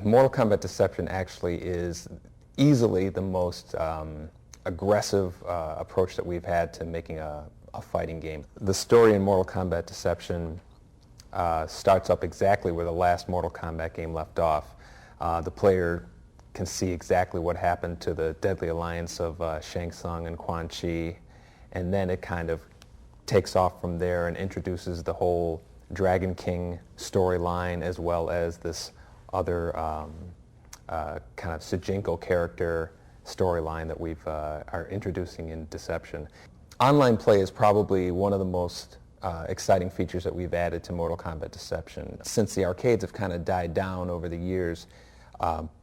Mortal Kombat Deception actually is easily the most aggressive approach that we've had to making a fighting game. The story in Mortal Kombat Deception starts up exactly where the last Mortal Kombat game left off. The player can see exactly what happened to the deadly alliance of Shang Tsung and Quan Chi, and then it kind of takes off from there and introduces the whole Dragon King storyline as well as this other kind of Sujinko character storyline that we've are introducing in Deception. Online play is probably one of the most exciting features that we've added to Mortal Kombat Deception. Since the arcades have kind of died down over the years,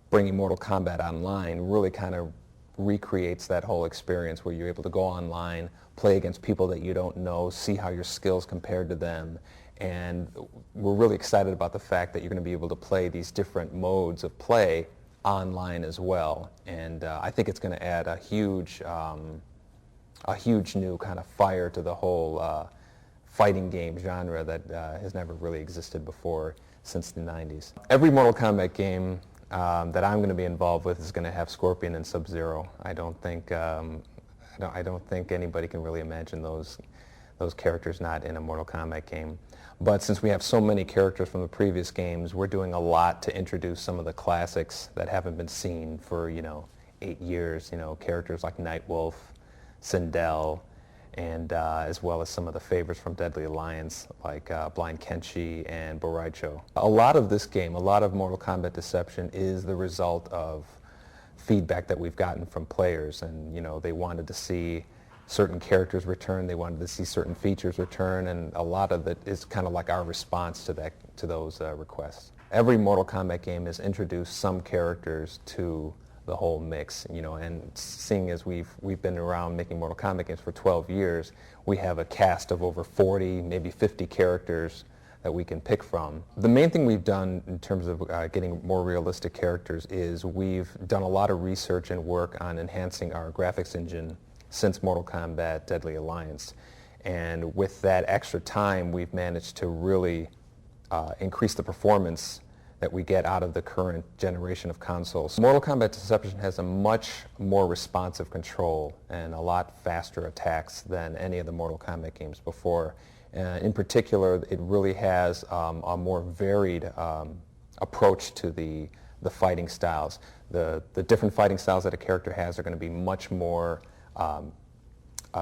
bringing Mortal Kombat online really kind of recreates that whole experience where you're able to go online, play against people that you don't know, see how your skills compared to them. And we're really excited about the fact that you're going to be able to play these different modes of play online as well. And I think it's going to add a huge new kind of fire to the whole fighting game genre that has never really existed before since the 90s. Every Mortal Kombat game that I'm going to be involved with is going to have Scorpion and Sub-Zero. I don't think anybody can really imagine those characters not in a Mortal Kombat game. But since we have so many characters from the previous games, we're doing a lot to introduce some of the classics that haven't been seen for 8 years. Characters like Nightwolf, Sindel, and as well as some of the favorites from Deadly Alliance like Blind Kenshi and Boraicho. A lot of this game, a lot of Mortal Kombat Deception is the result of feedback that we've gotten from players, and they wanted to see certain characters return, they wanted to see certain features return, and a lot of it is kind of like our response to those requests. Every Mortal Kombat game has introduced some characters to the whole mix, and seeing as we've been around making Mortal Kombat games for 12 years, we have a cast of over 40, maybe 50 characters that we can pick from. The main thing we've done in terms of getting more realistic characters is we've done a lot of research and work on enhancing our graphics engine since Mortal Kombat Deadly Alliance. And with that extra time, we've managed to really increase the performance that we get out of the current generation of consoles. Mortal Kombat Deception has a much more responsive control and a lot faster attacks than any of the Mortal Kombat games before. In particular, it really has a more varied approach to the fighting styles. The different fighting styles that a character has are going to be much more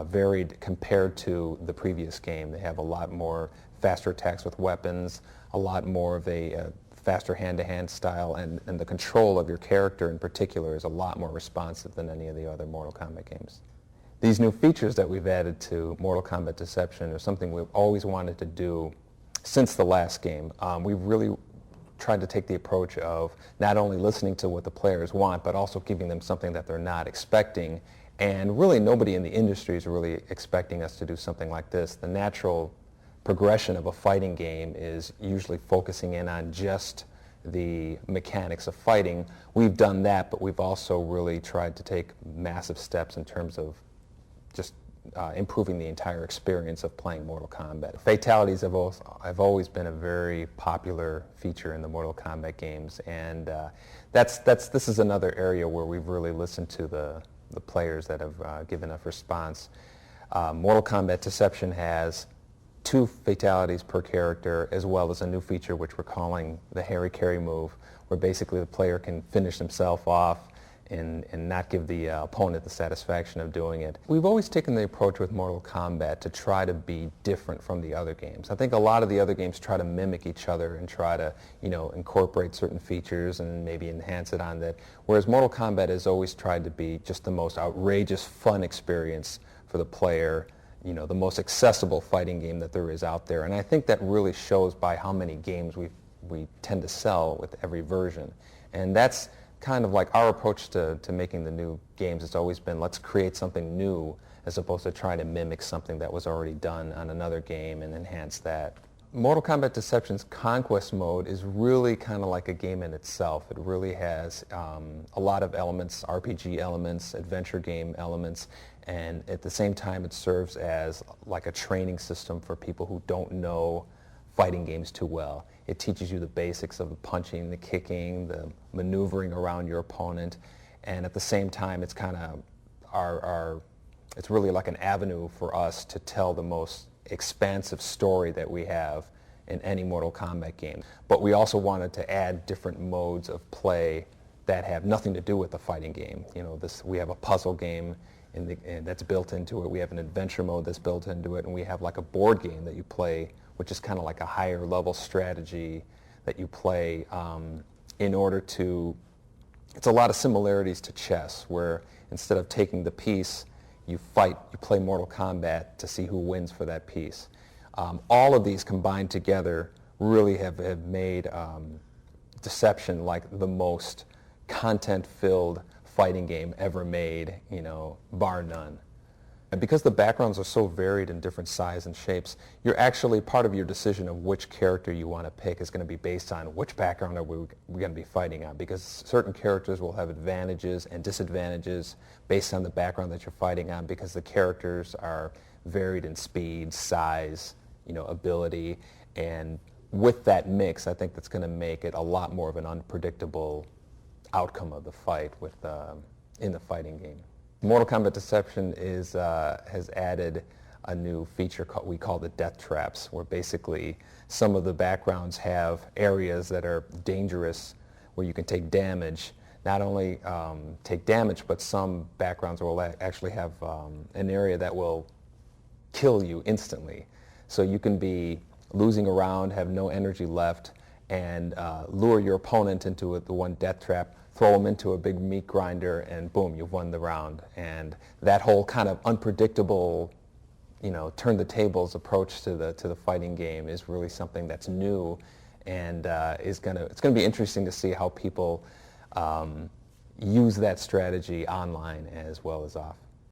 varied compared to the previous game. They have a lot more faster attacks with weapons, a lot more of a faster hand-to-hand style, and the control of your character in particular is a lot more responsive than any of the other Mortal Kombat games. These new features that we've added to Mortal Kombat Deception are something we've always wanted to do since the last game. We've really tried to take the approach of not only listening to what the players want, but also giving them something that they're not expecting. And really nobody in the industry is really expecting us to do something like this. The natural progression of a fighting game is usually focusing in on just the mechanics of fighting. We've done that, but we've also really tried to take massive steps in terms of just improving the entire experience of playing Mortal Kombat. Fatalities have always been a very popular feature in the Mortal Kombat games, and this is another area where we've really listened to the players that have given us response. Mortal Kombat Deception has 2 fatalities per character, as well as a new feature which we're calling the Harry Carry move, where basically the player can finish himself off and not give the opponent the satisfaction of doing it. We've always taken the approach with Mortal Kombat to try to be different from the other games. I think a lot of the other games try to mimic each other and try to, incorporate certain features and maybe enhance it on that, whereas Mortal Kombat has always tried to be just the most outrageous, fun experience for the player, the most accessible fighting game that there is out there. And I think that really shows by how many games we tend to sell with every version. And that's kind of like our approach to making the new games. It's always been, let's create something new as opposed to trying to mimic something that was already done on another game and enhance that. Mortal Kombat Deception's Conquest mode is really kind of like a game in itself. It really has a lot of elements, RPG elements, adventure game elements, and at the same time it serves as like a training system for people who don't know fighting games too well. It teaches you the basics of the punching, the kicking, the maneuvering around your opponent, and at the same time, it's kind of it's really like an avenue for us to tell the most expansive story that we have in any Mortal Kombat game. But we also wanted to add different modes of play that have nothing to do with the fighting game. You know, we have a puzzle game and that's built into it. We have an adventure mode that's built into it, and we have like a board game that you play, which is kind of like a higher level strategy that you play in order to. It's a lot of similarities to chess, where instead of taking the piece, you play Mortal Kombat to see who wins for that piece. All of these combined together really have made Deception like the most content-filled fighting game ever made, you know, bar none. And because the backgrounds are so varied in different sizes and shapes, you're actually, part of your decision of which character you want to pick is going to be based on which background are we going to be fighting on, because certain characters will have advantages and disadvantages based on the background that you're fighting on, because the characters are varied in speed, size, you know, ability, and with that mix, I think that's going to make it a lot more of an unpredictable outcome of the fight in the fighting game. Mortal Kombat Deception has added a new feature we call the death traps, where basically some of the backgrounds have areas that are dangerous where you can take damage. Not only take damage, but some backgrounds will actually have an area that will kill you instantly. So you can be losing a round, have no energy left, and lure your opponent into the one death trap, throw them into a big meat grinder, and boom, you've won the round. And that whole kind of unpredictable, you know, turn the tables approach to the fighting game is really something that's new, and it's gonna be interesting to see how people use that strategy online as well as off.